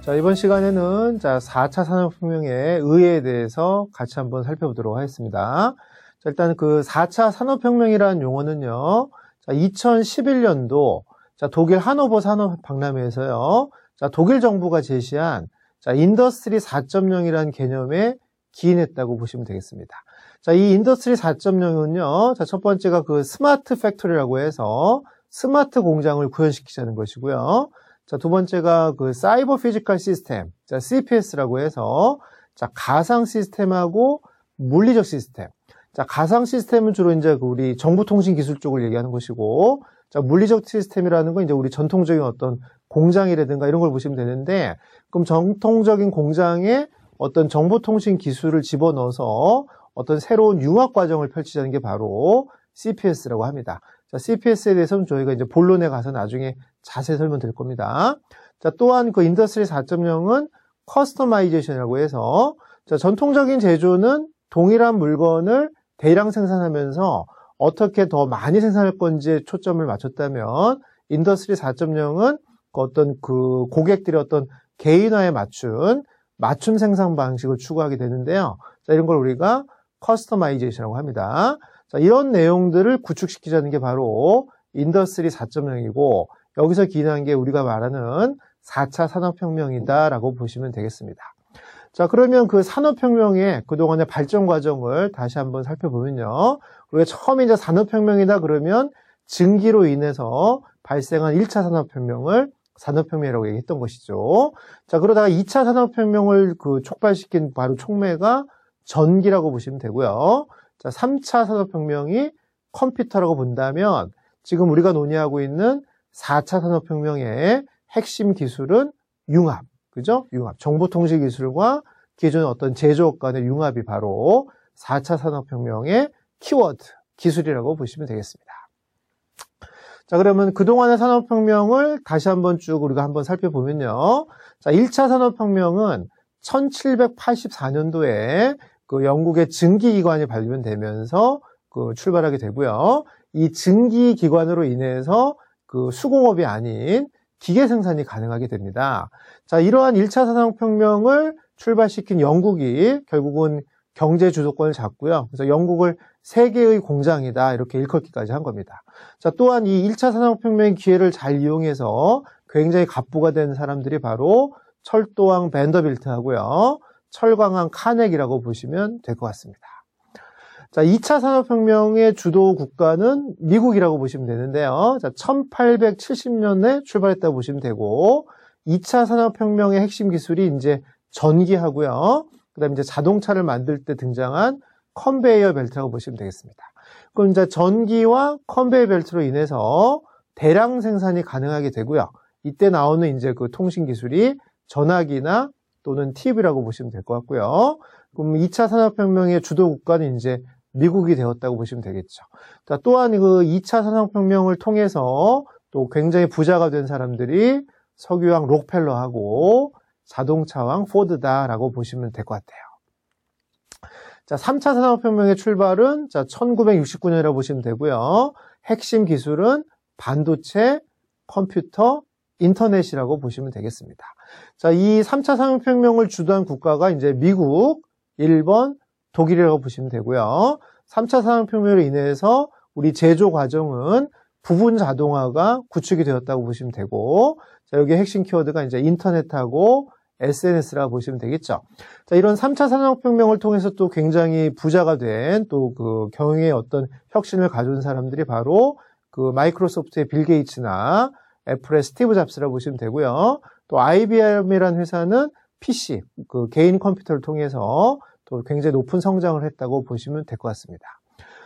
자, 이번 시간에는 4차 산업혁명의 의의에 대해서 같이 한번 살펴보도록 하겠습니다. 자, 일단 그 4차 산업혁명이라는 용어는요, 2011년도 독일 하노버 산업박람회에서요, 독일 정부가 제시한 인더스트리 4.0이라는 개념에 기인했다고 보시면 되겠습니다. 자, 이 인더스트리 4.0은요, 첫 번째가 그 스마트 팩토리라고 해서 스마트 공장을 구현시키자는 것이고요. 자, 두 번째가 그 사이버 피지컬 시스템, CPS라고 해서 가상 시스템하고 물리적 시스템. 자, 가상 시스템은 주로 이제 우리 정보통신 기술 쪽을 얘기하는 것이고, 물리적 시스템이라는 건 이제 우리 전통적인 어떤 공장이라든가 이런 걸 보시면 되는데, 그럼 전통적인 공장에 어떤 정보통신 기술을 집어넣어서 어떤 새로운 융합 과정을 펼치자는 게 바로 CPS라고 합니다. 자, CPS에 대해서는 저희가 이제 본론에 가서 나중에 자세히 설명드릴 겁니다. 자, 또한 그 인더스트리 4.0은 커스터마이제이션이라고 해서 전통적인 제조는 동일한 물건을 대량 생산하면서 어떻게 더 많이 생산할 건지에 초점을 맞췄다면 인더스트리 4.0은 어떤 그 고객들의 어떤 개인화에 맞춤 생산 방식을 추구하게 되는데요. 자, 이런 걸 우리가 커스터마이제이션이라고 합니다. 자, 이런 내용들을 구축시키자는 게 바로 인더스트리 4.0이고 여기서 기인한 게 우리가 말하는 4차 산업혁명이다라고 보시면 되겠습니다. 자, 그러면 그 산업혁명의 그동안의 발전 과정을 다시 한번 살펴보면요. 우리가 처음에 이제 산업혁명이다 그러면 증기로 인해서 발생한 1차 산업혁명을 산업혁명이라고 얘기했던 것이죠. 자, 그러다가 2차 산업혁명을 그 촉발시킨 바로 촉매가 전기라고 보시면 되고요. 자, 3차 산업혁명이 컴퓨터라고 본다면 지금 우리가 논의하고 있는 4차 산업혁명의 핵심 기술은 융합, 그죠? 융합. 정보통신 기술과 기존의 어떤 제조업 간의 융합이 바로 4차 산업혁명의 키워드, 기술이라고 보시면 되겠습니다. 자, 그러면 그동안의 산업혁명을 다시 한번 쭉 우리가 한번 살펴보면요. 자, 1차 산업혁명은 1784년도에 그 영국의 증기기관이 발견되면서 그 출발하게 되고요. 이 증기기관으로 인해서 그 수공업이 아닌 기계 생산이 가능하게 됩니다. 자, 이러한 1차 산업혁명을 출발시킨 영국이 결국은 경제 주도권을 잡고요. 그래서 영국을 세계의 공장이다 이렇게 일컫기까지 한 겁니다. 자, 또한 이 1차 산업혁명의 기회를 잘 이용해서 굉장히 갑부가 된 사람들이 바로 철도왕 밴더빌트하고요. 철강왕 카네기라고 보시면 될 것 같습니다. 자, 2차 산업혁명의 주도 국가는 미국이라고 보시면 되는데요. 자, 1870년에 출발했다고 보시면 되고, 2차 산업혁명의 핵심 기술이 이제 전기하고요. 그 다음에 이제 자동차를 만들 때 등장한 컨베이어 벨트라고 보시면 되겠습니다. 그럼 이제 전기와 컨베이어 벨트로 인해서 대량 생산이 가능하게 되고요. 이때 나오는 이제 그 통신 기술이 전화기나 또는 TV라고 보시면 될 것 같고요. 그럼 2차 산업혁명의 주도 국가는 이제 미국이 되었다고 보시면 되겠죠. 자, 또한 그 2차 산업혁명을 통해서 또 굉장히 부자가 된 사람들이 석유왕 록펠러하고 자동차왕 포드다라고 보시면 될 것 같아요. 자, 3차 산업혁명의 출발은 1969년이라고 보시면 되고요. 핵심 기술은 반도체, 컴퓨터, 인터넷이라고 보시면 되겠습니다. 자, 이 3차 산업혁명을 주도한 국가가 이제 미국, 일본, 독일이라고 보시면 되고요. 3차 산업혁명으로 인해서 우리 제조 과정은 부분 자동화가 구축이 되었다고 보시면 되고, 자, 여기 핵심 키워드가 이제 인터넷하고 SNS라고 보시면 되겠죠. 자, 이런 3차 산업혁명을 통해서 또 굉장히 부자가 된 또 그 경영의 어떤 혁신을 가져온 사람들이 바로 그 마이크로소프트의 빌 게이츠나 애플의 스티브 잡스라고 보시면 되고요. 또 IBM이라는 회사는 PC, 그 개인 컴퓨터를 통해서 또 굉장히 높은 성장을 했다고 보시면 될 것 같습니다.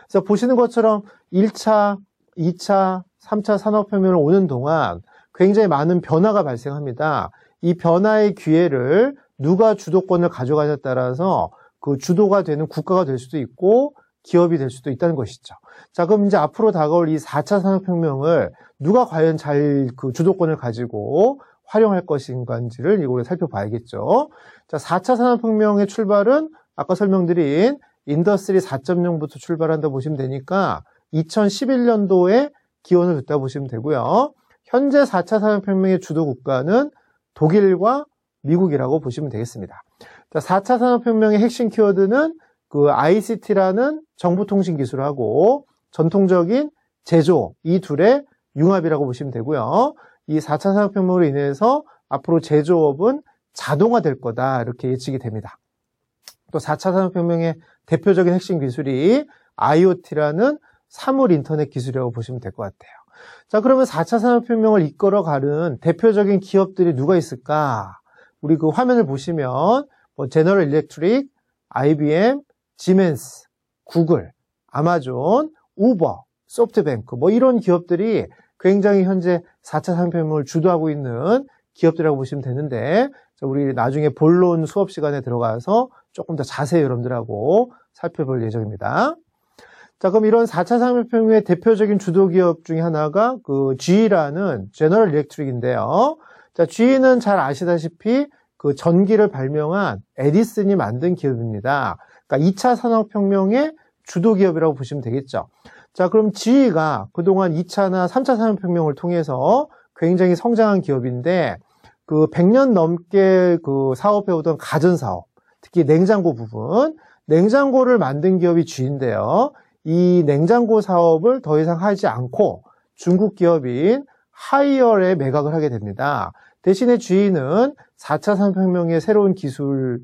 그래서 보시는 것처럼 1차, 2차, 3차 산업혁명을 오는 동안 굉장히 많은 변화가 발생합니다. 이 변화의 기회를 누가 주도권을 가져가냐에 따라서 그 주도가 되는 국가가 될 수도 있고 기업이 될 수도 있다는 것이죠. 자, 그럼 이제 앞으로 다가올 이 4차 산업혁명을 누가 과연 잘 그 주도권을 가지고 활용할 것인가를 이걸 살펴봐야겠죠. 자, 4차 산업혁명의 출발은 아까 설명드린 인더스트리 4.0부터 출발한다 보시면 되니까 2011년도에 기원을 듣다 보시면 되고요. 현재 4차 산업혁명의 주도 국가는 독일과 미국이라고 보시면 되겠습니다. 자, 4차 산업혁명의 핵심 키워드는 그 ICT라는 정보통신기술하고 전통적인 제조, 이 둘의 융합이라고 보시면 되고요. 이 4차 산업혁명으로 인해서 앞으로 제조업은 자동화될 거다, 이렇게 예측이 됩니다. 또 4차 산업혁명의 대표적인 핵심 기술이 IoT라는 사물 인터넷 기술이라고 보시면 될 것 같아요. 자, 그러면 4차 산업혁명을 이끌어가는 대표적인 기업들이 누가 있을까? 우리 그 화면을 보시면 제너럴 일렉트릭, IBM, 지멘스, 구글, 아마존, 우버, 소프트뱅크 이런 기업들이 굉장히 현재 4차 산업혁명을 주도하고 있는 기업들이라고 보시면 되는데, 우리 나중에 본론 수업 시간에 들어가서 조금 더 자세히 여러분들하고 살펴볼 예정입니다. 자, 그럼 이런 4차 산업혁명의 대표적인 주도 기업 중에 하나가 그 GE라는 제너럴 일렉트릭인데요. 자, GE는 잘 아시다시피 그 전기를 발명한 에디슨이 만든 기업입니다. 그러니까 2차 산업혁명의 주도 기업이라고 보시면 되겠죠. 자, 그럼 GE가 그동안 2차나 3차 산업혁명을 통해서 굉장히 성장한 기업인데, 그 100년 넘게 그 사업해오던 가전사업, 특히 냉장고 부분, 냉장고를 만든 기업이 GE인데요. 이 냉장고 사업을 더 이상 하지 않고 중국 기업인 하이얼에 매각을 하게 됩니다. 대신에 GE는 4차 산업혁명의 새로운 기술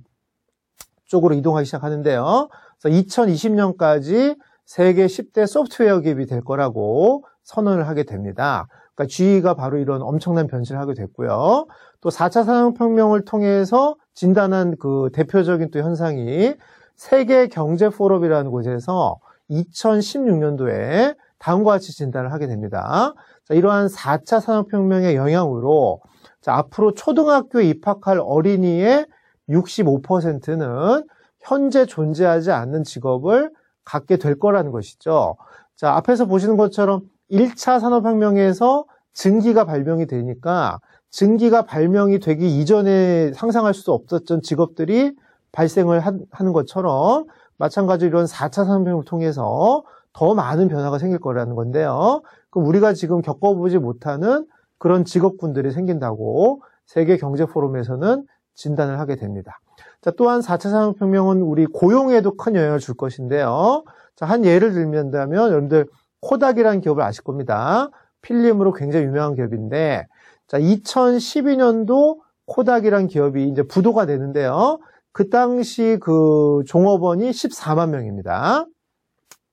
쪽으로 이동하기 시작하는데요. 그래서 2020년까지 세계 10대 소프트웨어 기업이 될 거라고 선언을 하게 됩니다. 그러니까 GE가 바로 이런 엄청난 변신을 하게 됐고요. 또 4차 산업혁명을 통해서 진단한 그 대표적인 또 현상이 세계 경제 포럼이라는 곳에서 2016년도에 다음과 같이 진단을 하게 됩니다. 자, 이러한 4차 산업혁명의 영향으로 앞으로 초등학교에 입학할 어린이의 65%는 현재 존재하지 않는 직업을 갖게 될 거라는 것이죠. 자, 앞에서 보시는 것처럼 1차 산업혁명에서 증기가 발명이 되니까 증기가 발명이 되기 이전에 상상할 수 없었던 직업들이 발생을 하는 것처럼 마찬가지로 이런 4차 산업혁명을 통해서 더 많은 변화가 생길 거라는 건데요. 그럼 우리가 지금 겪어보지 못하는 그런 직업군들이 생긴다고 세계 경제 포럼에서는 진단을 하게 됩니다. 자, 또한 4차 산업혁명은 우리 고용에도 큰 영향을 줄 것인데요. 자, 한 예를 들면다면 여러분들 코닥이라는 기업을 아실 겁니다. 필름으로 굉장히 유명한 기업인데, 자, 2012년도 코닥이라는 기업이 이제 부도가 되는데요. 그 당시 그 종업원이 14만 명입니다.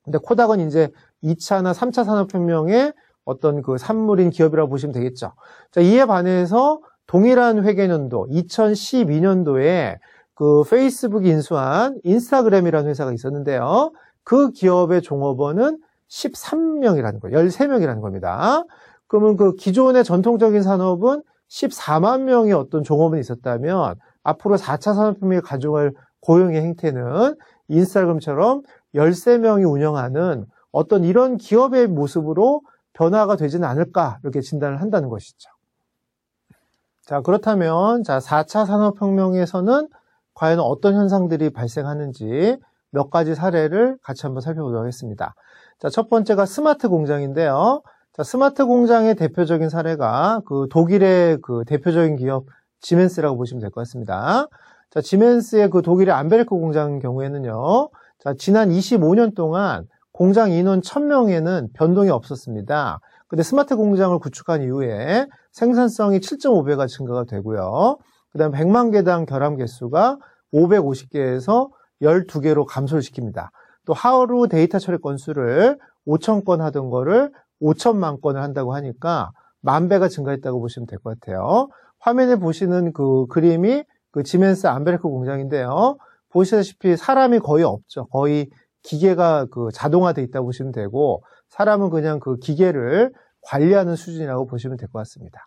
근데 코닥은 이제 2차나 3차 산업혁명의 어떤 그 산물인 기업이라고 보시면 되겠죠. 자, 이에 반해서 동일한 회계년도 2012년도에 그 페이스북이 인수한 인스타그램이라는 회사가 있었는데요. 그 기업의 종업원은 13명이라는 거예요. 13명이라는 겁니다. 그러면 그 기존의 전통적인 산업은 14만 명의 어떤 종업원이 있었다면 앞으로 4차 산업혁명이 가져갈 고용의 행태는 인스타그램처럼 13명이 운영하는 어떤 이런 기업의 모습으로 변화가 되지는 않을까, 이렇게 진단을 한다는 것이죠. 자, 그렇다면 4차 산업혁명에서는 과연 어떤 현상들이 발생하는지 몇 가지 사례를 같이 한번 살펴보도록 하겠습니다. 자, 첫 번째가 스마트 공장인데요. 자, 스마트 공장의 대표적인 사례가 그 독일의 그 대표적인 기업 지멘스라고 보시면 될 것 같습니다. 자, 지멘스의 그 독일의 암베르크 공장 경우에는요. 자, 지난 25년 동안 공장 인원 1000명에는 변동이 없었습니다. 근데 스마트 공장을 구축한 이후에 생산성이 7.5배가 증가가 되고요. 그 다음에 100만 개당 결함 개수가 550개에서 12개로 감소를 시킵니다. 또 하루 데이터 처리 건수를 5,000건 하던 거를 5천만 건을 한다고 하니까 10,000배가 증가했다고 보시면 될 것 같아요. 화면에 보시는 그 그림이 그 지멘스 암베르크 공장인데요. 보시다시피 사람이 거의 없죠. 거의 기계가 그 자동화되어 있다고 보시면 되고, 사람은 그냥 그 기계를 관리하는 수준이라고 보시면 될 것 같습니다.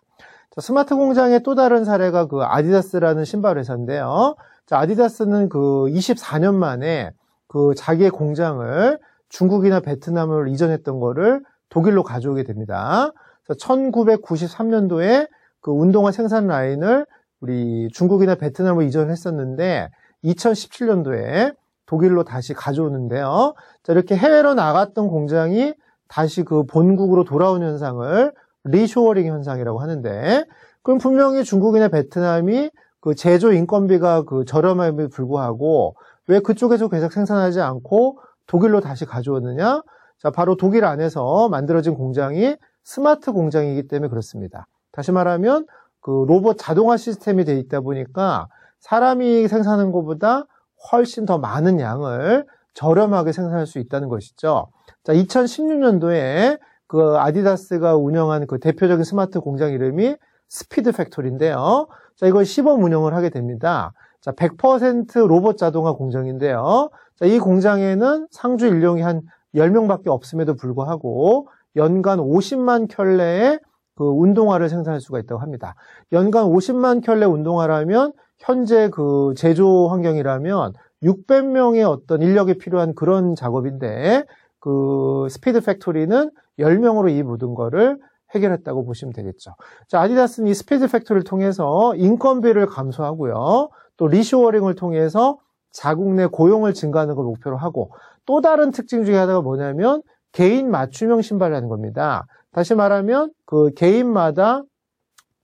자, 스마트 공장의 또 다른 사례가 그 아디다스라는 신발 회사인데요. 자, 아디다스는 그 24년 만에 그 자기의 공장을 중국이나 베트남으로 이전했던 거를 독일로 가져오게 됩니다. 그래서 1993년도에 그 운동화 생산 라인을 우리 중국이나 베트남으로 이전했었는데 2017년도에 독일로 다시 가져오는데요. 자, 이렇게 해외로 나갔던 공장이 다시 그 본국으로 돌아온 현상을 리쇼어링 현상이라고 하는데, 그럼 분명히 중국이나 베트남이 그 제조 인건비가 그 저렴함에도 불구하고 왜 그쪽에서 계속 생산하지 않고 독일로 다시 가져오느냐? 자, 바로 독일 안에서 만들어진 공장이 스마트 공장이기 때문에 그렇습니다. 다시 말하면 그 로봇 자동화 시스템이 돼 있다 보니까 사람이 생산하는 것보다 훨씬 더 많은 양을 저렴하게 생산할 수 있다는 것이죠. 자, 2016년도에 그 아디다스가 운영한 그 대표적인 스마트 공장 이름이 스피드 팩토리인데요. 자, 이걸 시범 운영을 하게 됩니다. 자, 100% 로봇 자동화 공장인데요. 자, 이 공장에는 상주 인력이 한 10명밖에 없음에도 불구하고 연간 50만 켤레의 그 운동화를 생산할 수가 있다고 합니다. 연간 50만 켤레 운동화라면 현재 그 제조 환경이라면 600명의 어떤 인력이 필요한 그런 작업인데 그 스피드 팩토리는 10명으로 이 모든 거를 해결했다고 보시면 되겠죠. 자, 아디다스는 이 스피드 팩토리를 통해서 인건비를 감소하고요. 또 리쇼어링을 통해서 자국 내 고용을 증가하는 걸 목표로 하고 또 다른 특징 중에 하나가 뭐냐면 개인 맞춤형 신발이라는 겁니다. 다시 말하면 그 개인마다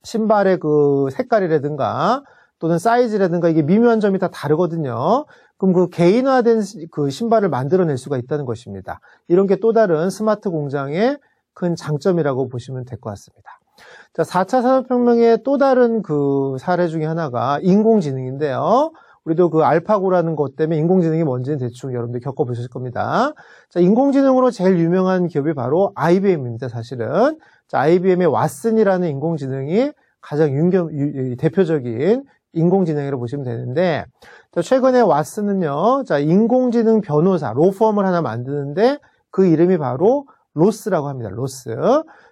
신발의 그 색깔이라든가 또는 사이즈라든가 이게 미묘한 점이 다 다르거든요. 그럼 그 개인화된 그 신발을 만들어낼 수가 있다는 것입니다. 이런 게 또 다른 스마트 공장의 큰 장점이라고 보시면 될 것 같습니다. 자, 4차 산업혁명의 또 다른 그 사례 중에 하나가 인공지능인데요. 우리도 그 알파고라는 것 때문에 인공지능이 뭔지는 대충 여러분들 겪어보셨을 겁니다. 자, 인공지능으로 제일 유명한 기업이 바로 IBM입니다, 사실은. 자, IBM의 왓슨이라는 인공지능이 가장 대표적인 인공지능이라고 보시면 되는데, 자, 최근에 왓슨은요, 자, 인공지능 변호사, 로펌을 하나 만드는데 그 이름이 바로 로스라고 합니다, 로스.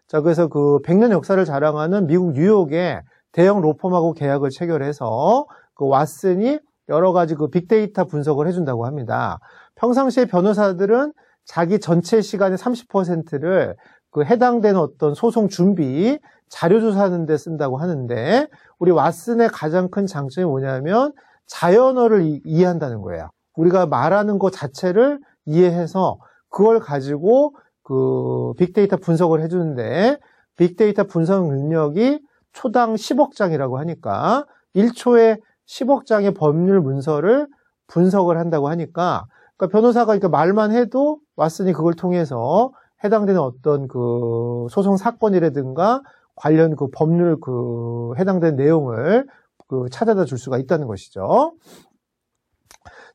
자, 그래서 그 100년 역사를 자랑하는 미국 뉴욕의 대형 로펌하고 계약을 체결해서 그 왓슨이 여러 가지 그 빅데이터 분석을 해준다고 합니다. 평상시에 변호사들은 자기 전체 시간의 30%를 그 해당되는 어떤 소송 준비, 자료 조사하는 데 쓴다고 하는데 우리 왓슨의 가장 큰 장점이 뭐냐면 자연어를 이해한다는 거예요. 우리가 말하는 것 자체를 이해해서 그걸 가지고 그 빅데이터 분석을 해주는데 빅데이터 분석 능력이 초당 10억 장이라고 하니까 1초에 10억 장의 법률 문서를 분석을 한다고 하니까 그러니까 변호사가 그러니까 말만 해도 왓슨이 그걸 통해서 해당되는 어떤 그 소송 사건이라든가 관련 그 법률 그 해당되는 내용을 그 찾아다 줄 수가 있다는 것이죠.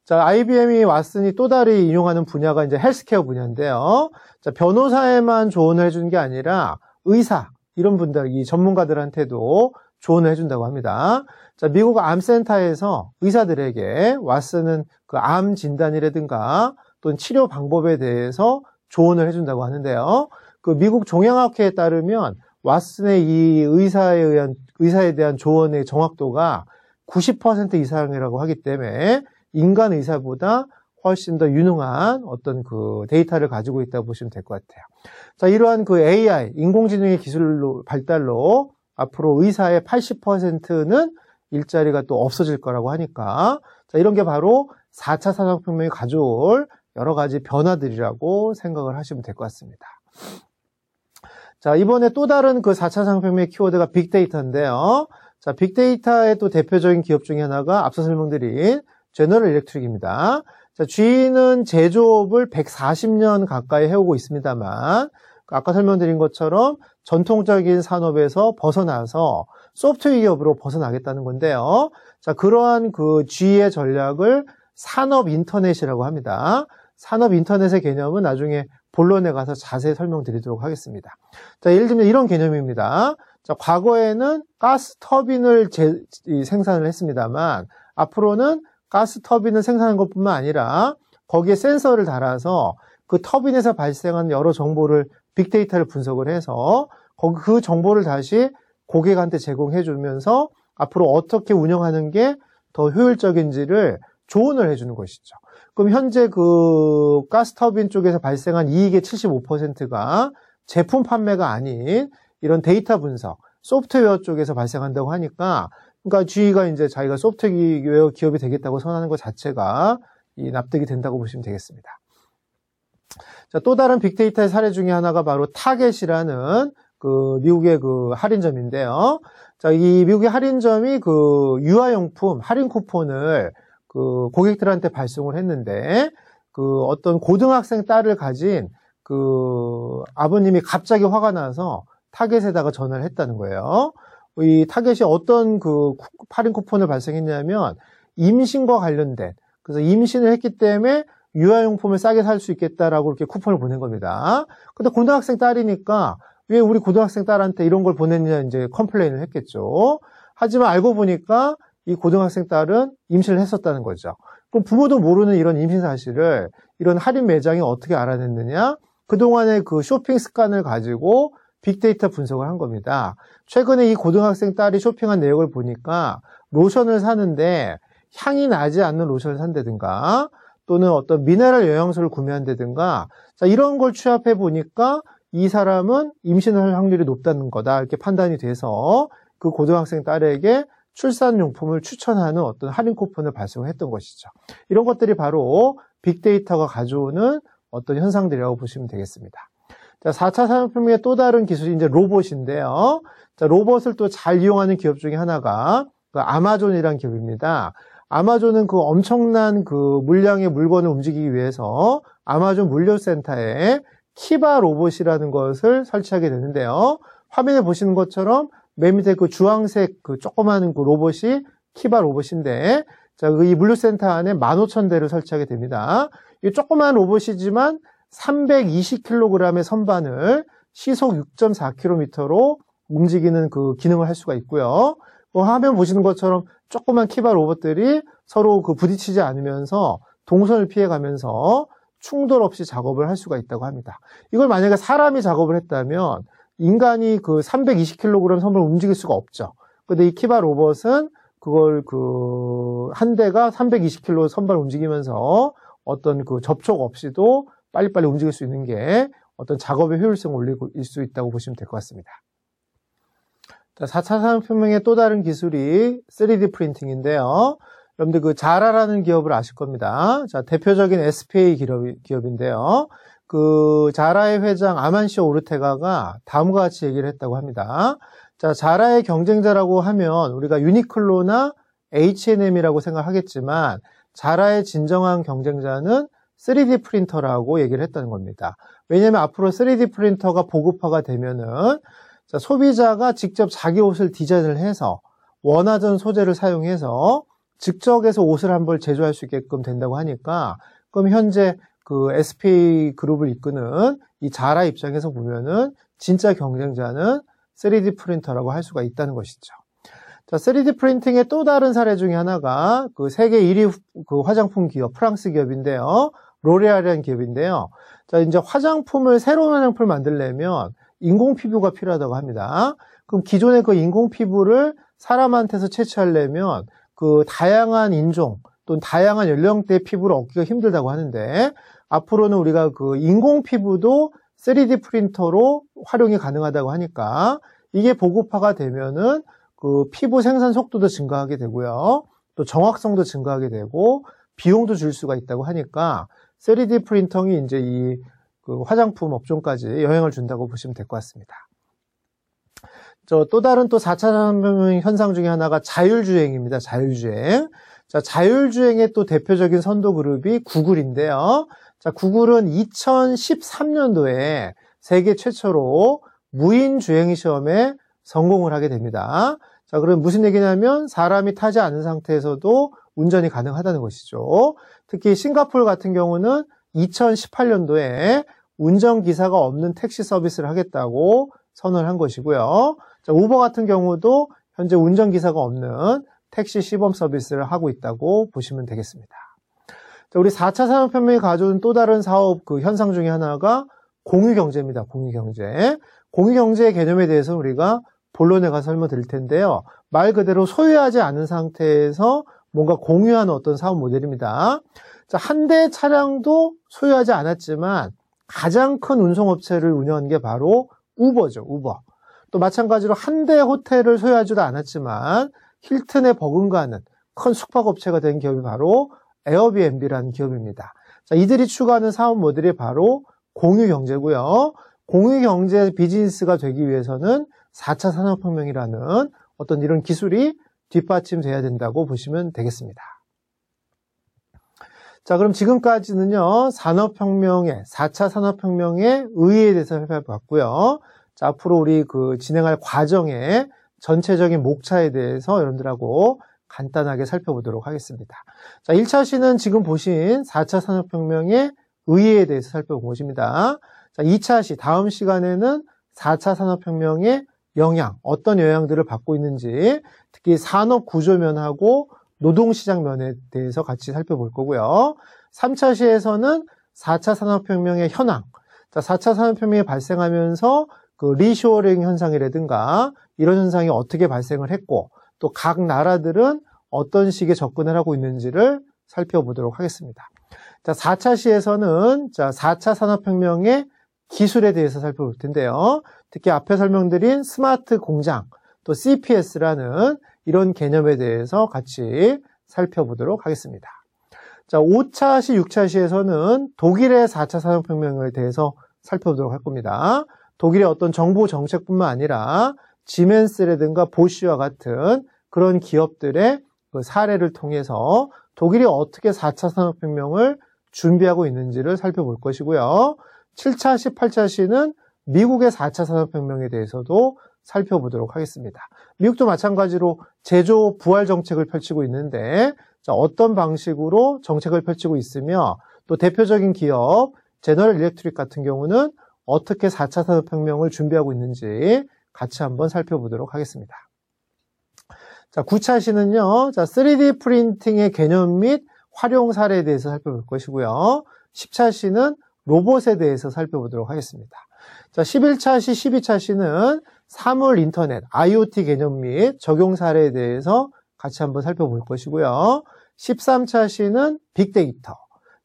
자, IBM이 왓슨이 또 다른 인용하는 분야가 이제 헬스케어 분야인데요. 자, 변호사에만 조언을 해주는 게 아니라 의사, 이런 분들, 이 전문가들한테도 조언을 해준다고 합니다. 자, 미국 암센터에서 의사들에게 왓슨은 그 암 진단이라든가 또는 치료 방법에 대해서 조언을 해준다고 하는데요. 그 미국 종양학회에 따르면 왓슨의 이 의사에 대한 조언의 정확도가 90% 이상이라고 하기 때문에 인간 의사보다 훨씬 더 유능한 어떤 그 데이터를 가지고 있다고 보시면 될 것 같아요. 자, 이러한 그 AI, 인공지능의 기술로 발달로 앞으로 의사의 80%는 일자리가 또 없어질 거라고 하니까 자, 이런 게 바로 4차 산업혁명이 가져올 여러 가지 변화들이라고 생각을 하시면 될 것 같습니다. 자, 이번에 또 다른 그 4차 산업혁명의 키워드가 빅데이터인데요. 자, 빅데이터의 또 대표적인 기업 중에 하나가 앞서 설명드린 제너럴 일렉트릭입니다. 자, GE는 제조업을 140년 가까이 해오고 있습니다만 아까 설명드린 것처럼 전통적인 산업에서 벗어나서 소프트웨어 기업으로 벗어나겠다는 건데요. 자, 그러한 그 GE의 전략을 산업 인터넷이라고 합니다. 산업 인터넷의 개념은 나중에 본론에 가서 자세히 설명드리도록 하겠습니다. 자, 예를 들면 이런 개념입니다. 자, 과거에는 가스 터빈을 생산을 했습니다만 앞으로는 가스 터빈을 생산하는 것뿐만 아니라 거기에 센서를 달아서 그 터빈에서 발생하는 여러 정보를 빅데이터를 분석을 해서 그 정보를 다시 고객한테 제공해 주면서 앞으로 어떻게 운영하는 게 더 효율적인지를 조언을 해주는 것이죠. 그럼 현재 그 가스 터빈 쪽에서 발생한 이익의 75%가 제품 판매가 아닌 이런 데이터 분석, 소프트웨어 쪽에서 발생한다고 하니까 그러니까 GE가 이제 자기가 소프트웨어 기업이 되겠다고 선언하는 것 자체가 이 납득이 된다고 보시면 되겠습니다. 자, 또 다른 빅데이터의 사례 중에 하나가 바로 타겟이라는 그 미국의 그 할인점인데요. 자, 이 미국의 할인점이 그 유아용품 할인 쿠폰을 그 고객들한테 발송을 했는데 그 어떤 고등학생 딸을 가진 그 아버님이 갑자기 화가 나서 타겟에다가 전화를 했다는 거예요. 이 타겟이 어떤 그 할인 쿠폰을 발송했냐면 임신과 관련된, 그래서 임신을 했기 때문에 유아용품을 싸게 살 수 있겠다라고 이렇게 쿠폰을 보낸 겁니다. 근데 고등학생 딸이니까 왜 우리 고등학생 딸한테 이런 걸 보냈냐 이제 컴플레인을 했겠죠. 하지만 알고 보니까 이 고등학생 딸은 임신을 했었다는 거죠. 그럼 부모도 모르는 이런 임신 사실을 이런 할인 매장이 어떻게 알아냈느냐? 그동안의 그 쇼핑 습관을 가지고 빅데이터 분석을 한 겁니다. 최근에 이 고등학생 딸이 쇼핑한 내역을 보니까 로션을 사는데 향이 나지 않는 로션을 산다든가 또는 어떤 미네랄 영양소를 구매한다든가 자, 이런 걸 취합해 보니까 이 사람은 임신할 확률이 높다는 거다 이렇게 판단이 돼서 그 고등학생 딸에게 출산용품을 추천하는 어떤 할인 쿠폰을 발송했던 것이죠. 이런 것들이 바로 빅데이터가 가져오는 어떤 현상들이라고 보시면 되겠습니다. 자, 4차 산업혁명의 또 다른 기술이 이제 로봇인데요. 자, 로봇을 또 잘 이용하는 기업 중에 하나가 그 아마존이라는 기업입니다. 아마존은 그 엄청난 그 물량의 물건을 움직이기 위해서 아마존 물류센터에 키바 로봇이라는 것을 설치하게 되는데요. 화면에 보시는 것처럼 맨 밑에 그 주황색 그 조그마한 그 로봇이 키바 로봇인데, 자, 이 물류센터 안에 15,000대를 설치하게 됩니다. 이 조그마한 로봇이지만 320kg의 선반을 시속 6.4km로 움직이는 그 기능을 할 수가 있고요. 화면 보시는 것처럼 조그만 키바 로봇들이 서로 그 부딪히지 않으면서 동선을 피해가면서 충돌 없이 작업을 할 수가 있다고 합니다. 이걸 만약에 사람이 작업을 했다면 인간이 그 320kg 선반을 움직일 수가 없죠. 근데 이 키바 로봇은 그걸 그 한 대가 320kg 선반을 움직이면서 어떤 그 접촉 없이도 빨리빨리 움직일 수 있는 게 어떤 작업의 효율성을 올리고 있을 수 있다고 보시면 될 것 같습니다. 자, 4차 산업혁명의 또 다른 기술이 3D 프린팅인데요. 여러분들 그 자라라는 기업을 아실 겁니다. 자, 대표적인 SPA 기업인데요. 그 자라의 회장 아만시오 오르테가가 다음과 같이 얘기를 했다고 합니다. 자, 자라의 경쟁자라고 하면 우리가 유니클로나 H&M이라고 생각하겠지만 자라의 진정한 경쟁자는 3D 프린터라고 얘기를 했다는 겁니다. 왜냐하면 앞으로 3D 프린터가 보급화가 되면은 자, 소비자가 직접 자기 옷을 디자인을 해서 원하던 소재를 사용해서 즉석에서 옷을 한 벌 제조할 수 있게끔 된다고 하니까 그럼 현재 그 SPA 그룹을 이끄는 이 자라 입장에서 보면은 진짜 경쟁자는 3D 프린터라고 할 수가 있다는 것이죠. 자, 3D 프린팅의 또 다른 사례 중에 하나가 그 세계 1위 그 화장품 기업, 프랑스 기업인데요. 로레알이라는 기업인데요. 자, 이제 화장품을, 새로운 화장품을 만들려면 인공 피부가 필요하다고 합니다. 그럼 기존의 그 인공 피부를 사람한테서 채취하려면 그 다양한 인종 또는 다양한 연령대의 피부를 얻기가 힘들다고 하는데 앞으로는 우리가 그 인공 피부도 3D 프린터로 활용이 가능하다고 하니까 이게 보급화가 되면은 그 피부 생산 속도도 증가하게 되고요. 또 정확성도 증가하게 되고 비용도 줄 수가 있다고 하니까 3D 프린팅이 이제 이 그 화장품 업종까지 영향을 준다고 보시면 될 것 같습니다. 또 다른 또 4차 산업혁명 현상 중에 하나가 자율주행입니다. 자율주행. 자, 자율주행의 또 대표적인 선도 그룹이 구글인데요. 자, 구글은 2013년도에 세계 최초로 무인 주행 시험에 성공을 하게 됩니다. 자, 그럼 무슨 얘기냐면 사람이 타지 않은 상태에서도 운전이 가능하다는 것이죠. 특히 싱가포르 같은 경우는 2018년도에 운전기사가 없는 택시 서비스를 하겠다고 선언을 한 것이고요. 자, 우버 같은 경우도 현재 운전기사가 없는 택시 시범 서비스를 하고 있다고 보시면 되겠습니다. 자, 우리 4차 산업혁명이 가져온 또 다른 사업 그 현상 중에 하나가 공유경제입니다. 공유경제. 공유경제의 개념에 대해서 우리가 본론에 가서 설명드릴 텐데요. 말 그대로 소유하지 않은 상태에서 뭔가 공유하는 어떤 사업 모델입니다. 자, 한 대의 차량도 소유하지 않았지만 가장 큰 운송업체를 운영하는 게 바로 우버죠. 우버. 또 마찬가지로 한 대의 호텔을 소유하지도 않았지만 힐튼에 버금가는 큰 숙박업체가 된 기업이 바로 에어비앤비라는 기업입니다. 자, 이들이 추구하는 사업 모델이 바로 공유경제고요. 공유경제 비즈니스가 되기 위해서는 4차 산업혁명이라는 어떤 이런 기술이 뒷받침돼야 된다고 보시면 되겠습니다. 자, 그럼 지금까지는요, 4차 산업혁명의 의의에 대해서 살펴봤고요. 자, 앞으로 우리 진행할 과정의 전체적인 목차에 대해서 여러분들하고 간단하게 살펴보도록 하겠습니다. 자, 1차 시는 지금 보신 4차 산업혁명의 의의에 대해서 살펴본 것입니다. 자, 2차 시, 다음 시간에는 4차 산업혁명의 영향, 어떤 영향들을 받고 있는지, 특히 산업 구조면하고 노동시장 면에 대해서 같이 살펴볼 거고요. 3차 시에서는 4차 산업혁명의 현황, 자, 4차 산업혁명이 발생하면서 리쇼어링 현상이라든가 이런 현상이 어떻게 발생을 했고, 또 각 나라들은 어떤 식의 접근을 하고 있는지를 살펴보도록 하겠습니다. 자, 4차 시에서는 4차 산업혁명의 기술에 대해서 살펴볼 텐데요. 특히 앞에 설명드린 스마트 공장, 또 CPS라는 이런 개념에 대해서 같이 살펴보도록 하겠습니다. 자, 5차 시, 6차 시에서는 독일의 4차 산업혁명에 대해서 살펴보도록 할 겁니다. 독일의 어떤 정부 정책뿐만 아니라 지멘스라든가 보쉬와 같은 그런 기업들의 사례를 통해서 독일이 어떻게 4차 산업혁명을 준비하고 있는지를 살펴볼 것이고요. 7차 시, 8차 시는 미국의 4차 산업혁명에 대해서도 살펴보도록 하겠습니다. 미국도 마찬가지로 제조 부활 정책을 펼치고 있는데 어떤 방식으로 정책을 펼치고 있으며 또 대표적인 기업 제너럴 일렉트릭 같은 경우는 어떻게 4차 산업혁명을 준비하고 있는지 같이 한번 살펴보도록 하겠습니다. 자, 9차 시는요, 3D 프린팅의 개념 및 활용 사례에 대해서 살펴볼 것이고요. 10차 시는 로봇에 대해서 살펴보도록 하겠습니다. 자, 11차 시, 12차 시는 사물 인터넷, IoT 개념 및 적용 사례에 대해서 같이 한번 살펴볼 것이고요. 13차 시는 빅데이터,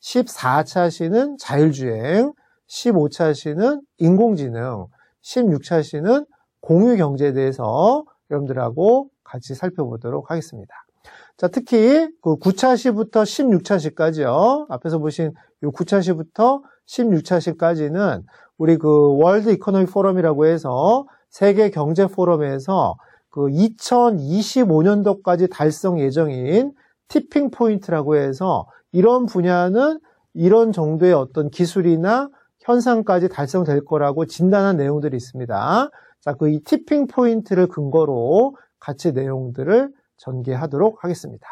14차 시는 자율주행, 15차 시는 인공지능, 16차 시는 공유경제에 대해서 여러분들하고 같이 살펴보도록 하겠습니다. 자, 특히 9차 시부터 16차 시까지요. 앞에서 보신 이 9차 시부터 16차 시까지는 우리 월드 이코노믹 포럼이라고 해서 세계 경제 포럼에서 2025년도까지 달성 예정인 티핑 포인트라고 해서 이런 분야는 이런 정도의 어떤 기술이나 현상까지 달성될 거라고 진단한 내용들이 있습니다. 자, 이 티핑 포인트를 근거로 같이 내용들을 전개하도록 하겠습니다.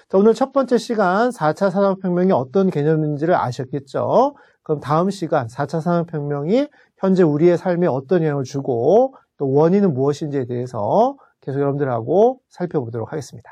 자, 오늘 첫 번째 시간 4차 산업혁명이 어떤 개념인지를 아셨겠죠? 그럼 다음 시간 4차 산업혁명이 현재 우리의 삶에 어떤 영향을 주고 또 원인은 무엇인지에 대해서 계속 여러분들하고 살펴보도록 하겠습니다.